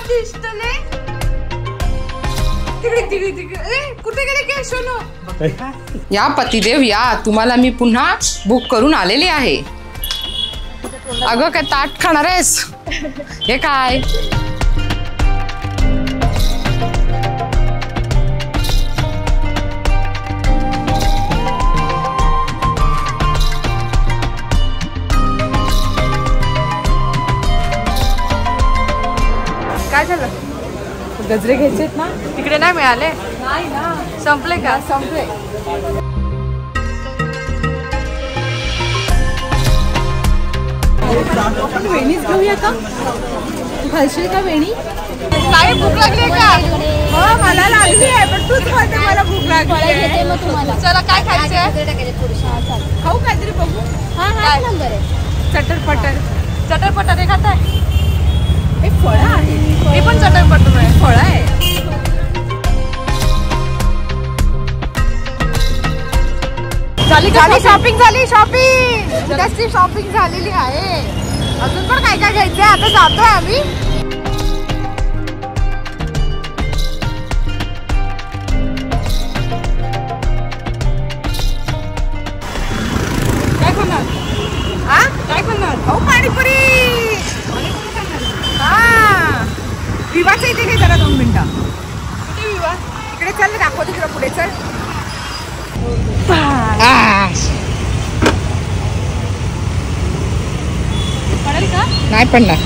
दिसतले तिकडे तिकडे तिकडे कुठे गेले काय सोनू? या पतिदेव या, तुम्हाला मी पुन्हा बुक करून आलेले आहे. अगं काय ताट खाणार आहेस? हे काय काय झालं? गजरे घ्यायचेत ना? तिकडे नाही मिळाले? नाही ना. संपले का? संपले. आपण वेणीच घेऊया का? तू घालशील का वेणी? काय भूक लागली का? हो मला लागली आहे, पण तूच म्हणते मला भूक लागली आहे. चला काय खायचंय? खाऊ काहीतरी बघू. काय नंबर आहे? चटरपटर. चटरपटर हे खाताय? एक फळ आहे. हे पण चटरपटर आहे. फळ आहे. झाली शॉपिंग झाली. शॉपिंग जास्ती शॉपिंग झालेली आहे. अजून पण काय काय घ्यायचंय. आता जातोय आम्ही. काय खाणार? काय खाणार? हो पाणीपुरी. विवाचं इथे घे जरा 2 मिनिटं. कुठे विवा? इकडे चल, दाखवते तुला पुढे. चल. पडेल का? नाही पडणार.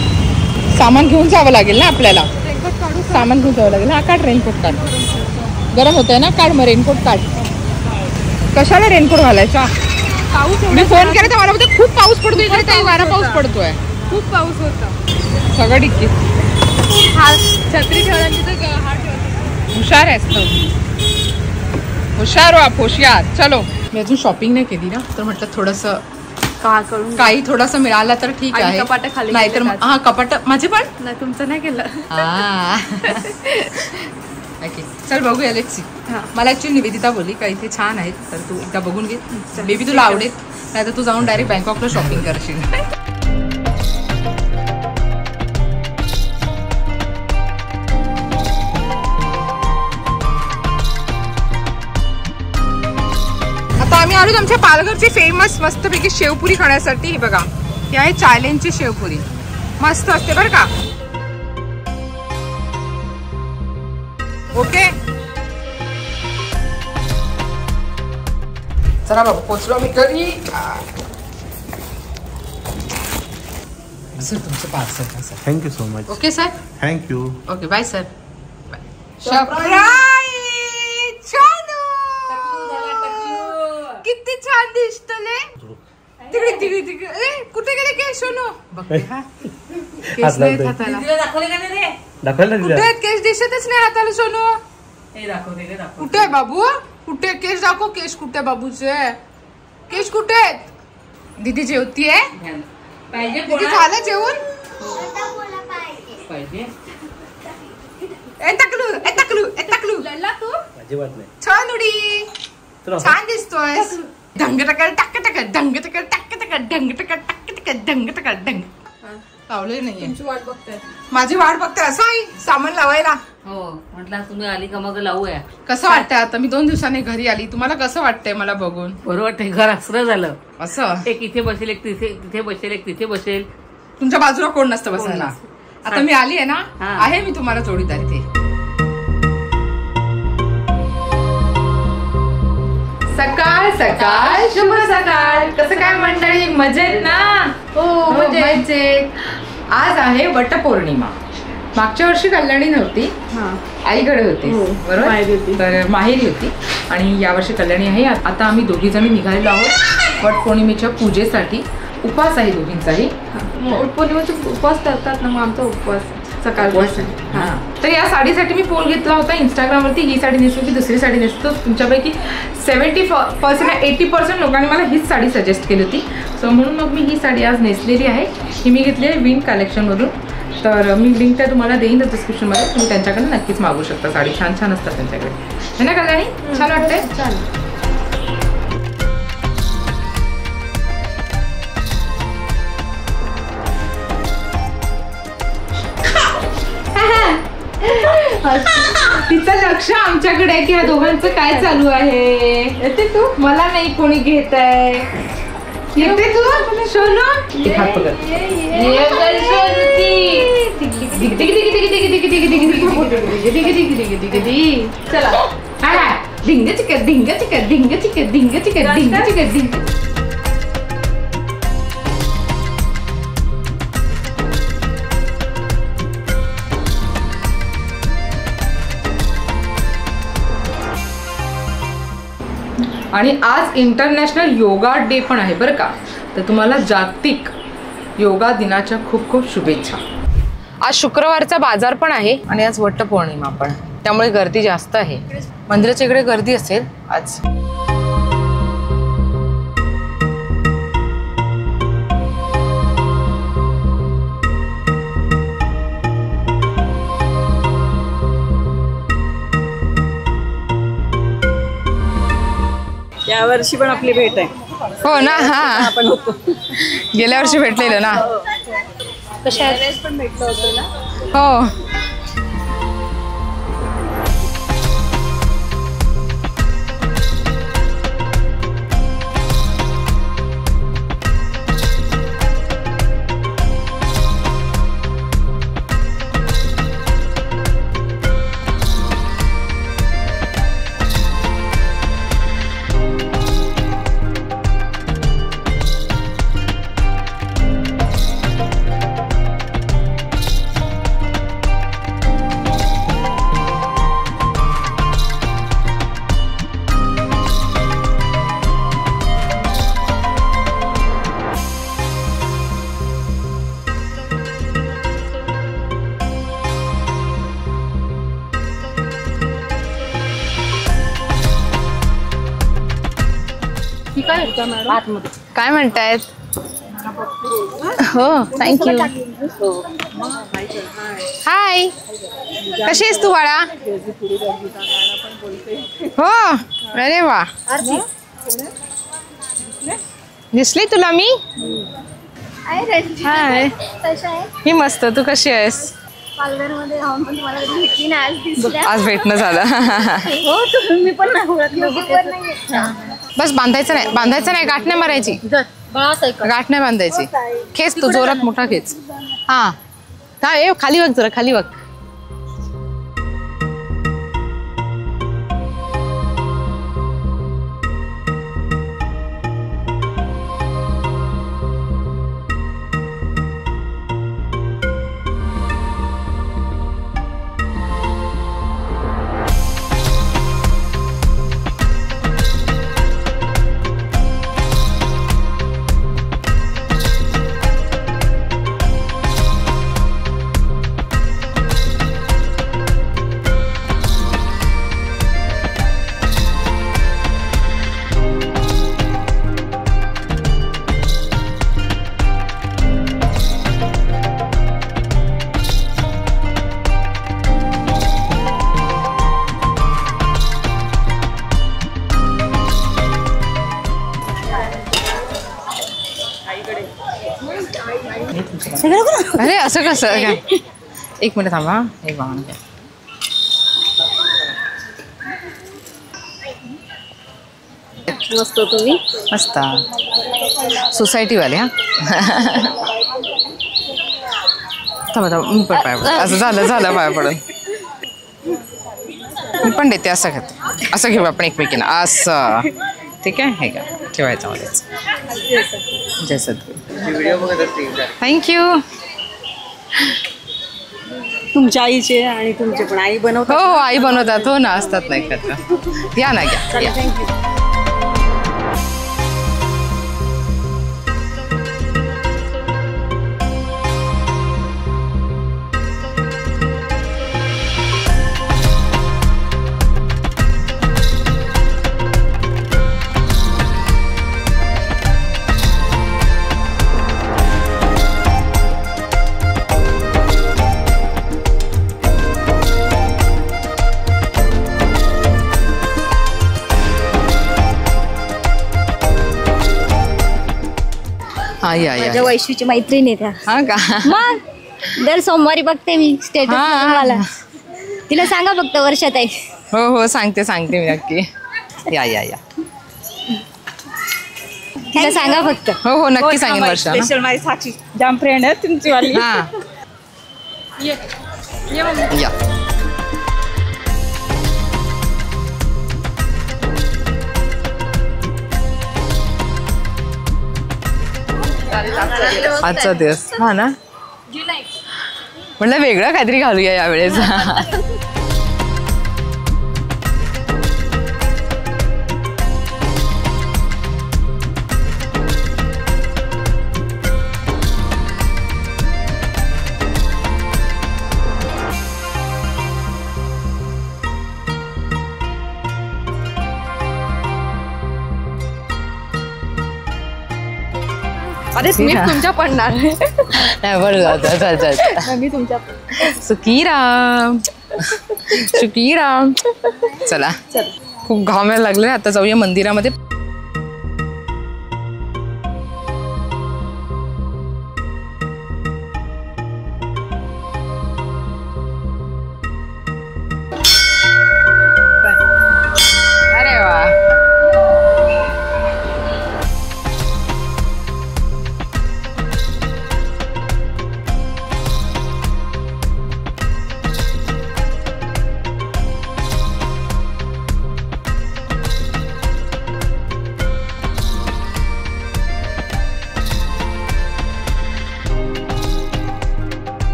सामान घेऊन जावं लागेल ना आपल्याला. रेनकोट काढू. सामान घेऊन जावं लागेल. हा काढ रेनकोट काढ. गरम होतंय ना. काढ मग रेनकोट काढ. कशाला रेनकोट घालायचा? पाऊस. मी फोन केला तर मला बोलते खूप पाऊस पडतोय. इकडे काही वारा पाऊस पडतोय. खूप पाऊस होता. सगळं डिक्की. हा छत्री ठेवण्याची तर हा ठेवतो. हुशार आहेस तू. हुशार हो आप, होशियार. चलो. मी अजून शॉपिंग नाही केली ना, तर म्हटलं थोडंसं काही थोडंसं मिळालं तर ठीक आहे. कपाट खाली नाही तर हा कपाट माझे पण नाही. तुमचं नाही केलं. ओके चल बघूया. Let's see. मला ऍक्च्युअली निवेदिता बोलली का इथे छान आहेत, तर तू एकदा बघून घे. बेबी तुला आवडेल. नाही तर तू जाऊन डायरेक्ट बँकॉकला शॉपिंग करशील. आम्ही आलो आमच्या पालघरची फेमस मस्तपैकी शेवपुरी खाण्यासाठी. बघा ही आहे चायलेंजची शेवपुरी. मस्त असते बरं का. ओके चला बाबा पोचलो मी घरी. सर तुमचं पार्सल का sir? Thank you so much. Okay sir. Thank you. Okay bye sir. किती छान दिसतले. तिकडे तिकडे तिकडे कुठे गेले केस सोनू? केस नाही हाताला. कुठे केस दिसतच नाही हाताला सोनू. कुठे आहे बाबू? कुठे केस दाखव. केस कुठे बाबूचे? केस कुठे आहेत? दीदी जेवतीये. दीदी झालं जेवण? छान उडी. छान दिसतोय. ढंग टक टक टक ढंग टक टक टक ढंग टक टक टक ढंग टक ढंग. लावले नाहीये. तुमची वाट बघताय. माझी वाट बघताय. असं आहे सामान लावायला. हो म्हटलं तुम्ही आली का मग लावूया. कसं वाटतंय आता? मी 2 दिवसांनी घरी आली. तुम्हाला कसं वाटतंय मला बघून? बरं वाटतंय. घर असं झालं. असं एक इथे बसेल, एक तिथे बसेल, एक तिथे बसेल. तुमच्या बाजूला कोण नसतं बसायला. आता मी आली आहे ना, आहे मी तुम्हाला जोडीदार इथे. सकाळ सकाळ शुभ सकाळ. कसं काय मंडळी? मजेत ना? हो मजेत. आज आहे वटपौर्णिमा. मागच्या वर्षी कल्याणी नव्हती, आईकडे होती बरोबर, तर माहेरी होती. आणि यावर्षी कल्याणी आहे. आता आम्ही दोघी जणी निघालेलो आहोत वटपौर्णिमेच्या पूजेसाठी. उपवास आहे दोघींचाही. वटपौर्णिमेचा उपवास करतात ना, मग आमचा उपवास सकाळपासून. तर या साडीसाठी मी पोल घेतला होता इंस्टाग्रामवरती. ही साडी नेसू की दुसरी साडी नेसतो? तुमच्यापैकी 70% 80% लोकांनी मला हीच साडी सजेस्ट केली होती. सो म्हणून मग मी ही साडी आज नेसलेली आहे. ही मी घेतली आहे विन कलेक्शनवरून. तर मी लिंक त्या तुम्हाला देईन डिस्क्रिप्शनमध्ये. तुम्ही त्यांच्याकडे नक्कीच मागू शकता. साडी छान छान असतात त्यांच्याकडे. है ना कल्याणी? छान वाटते. छान. तिचं लक्ष आमच्याकडे आहे की ह्या दोघांचं काय चालू आहे. येते तू, मला नाही कोणी घेत आहे. येते तू सोनू, हात पकड. चला ढिंग चिक ढिंग चिक ढिंग चिक ढिंग चिक ढिंग चिक ढिंग. आणि आज इंटरनॅशनल योगा डे पण आहे बरं का. तर तुम्हाला जागतिक योगा दिनाच्या खूप खूप शुभेच्छा. आज शुक्रवारचा बाजार पण आहे आणि आज वटपौर्णिमा पण, त्यामुळे गर्दी जास्त आहे. मंदिराच्या इकडे गर्दी असेल आज. या वर्षी पण आपली भेट आहे. हो ना. हा आपण होतो गेल्या वर्षी भेटलेलं ना. कशा पण भेटलो होतो ना. हो. काय म्हणतायत. हो थँक्यू. हाय, कशी आहेस तू बाळा. हो अरे वा, दिसली तुला मी. हाय, मी मस्त. तू कशी आहेस. पालघरमध्ये राहून पण तुम्हाला कधी भेटली नाही, आज दिसल्या. आज भेटणं झालं. हो तुम्ही पण नाही ओळखलं. बस बांधायचं नाही, बांधायचं नाही, गाठ नाही मारायची. गाठ नाही बांधायची. खेच तू जोरात, मोठा खेच. हा हा, ए खाली बघ जरा, खाली बघ. अरे असं कसं काय. एक मिनिट थांबा. एक वाहन घ्या. मस्त तुम्ही. मस्त. सोसायटीवाले. हा थांबा थांबा, मी पण पाय पडून. असं झालं पाय पडून. मी पण देते. असं घेते, असं घेऊ आपण एकमेकींना. असं ठीक आहे. हे का ठेवायचं मध्येच. जय सद्गुरू. थँक्यू. तुमच्या आईचे आणि तुमचे पण आई बनवतात. हो आई बनवतात. हो ना, असतात नाही एकत्र. या ना, घ्या. थँक्यू. माझ्या वैशूची मैत्रीण आहे त्या. हा का. मग दर सोमवारी बघते मी स्टेटस मला. तिला सांगा फक्त वर्षात आहे. हो हो सांगते मी नक्की. या या या. तिला सांगा फक्त. हो हो नक्की सांगेन वर्षा. स्पेशल माझी साक्षी जाम फ्रेंड आहे तुमची वाली. हा या. आजचा दिवस हा ना म्हटलं वेगळं काहीतरी घालूया यावेळेस. अरे मी तुमच्या पडणार. बरं मी तुमच्या सुखीराम सुखीराम. चला खूप घाम यायला लागले. आता जाऊया मंदिरामध्ये. अरे वा.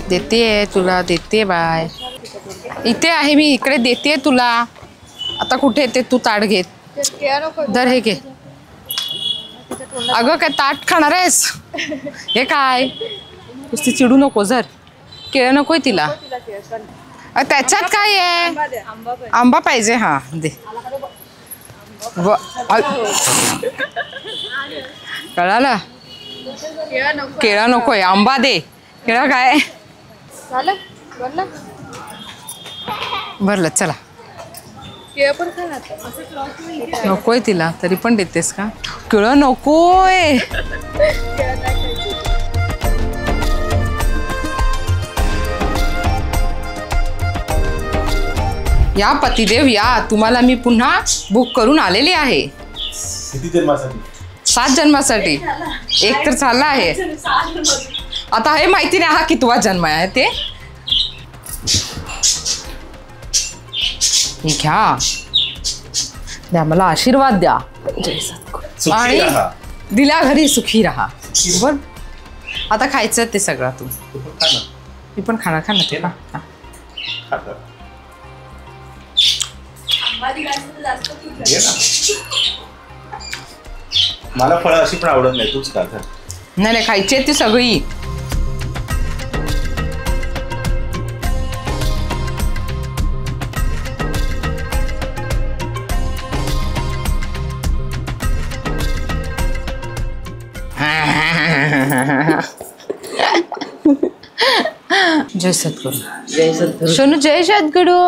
देते तुला देते बाय. इथे आहे मी इकडे देते तुला. आता कुठे ते तू ताट घेत दर हे घे. अगं काय ताट खाणार आहेस. हे काय नुसती चिडू नको. जर केळं नकोय तिला. त्याच्यात काय आहे. आंबा पाहिजे. हा दे. कळालं. केळं नकोय आंबा दे. केळं काय भरलं. चला नकोय तिला तरी पण देतेस का. केळं नकोय. या पतिदेव या. तुम्हाला मी पुन्हा बुक करून आलेली आहे. 7 जन्मासाठी. एक तर चालला आहे. आता हे माहिती नाही हा कितवा जन्म आहे ते. घ्या द्या मला आशीर्वाद द्या. आणि दिल्या घरी सुखी राहा. बर आता खायचं ते सगळं. तू मी पण खाणार. खा ना ते ना. मला फळं अशी पण आवडत नाही. तूच खा. नाही नाही खायची आहेत ती सगळी. जय सद्गुरु. जय सद्गुरु. सोनू जय सद्गुरु.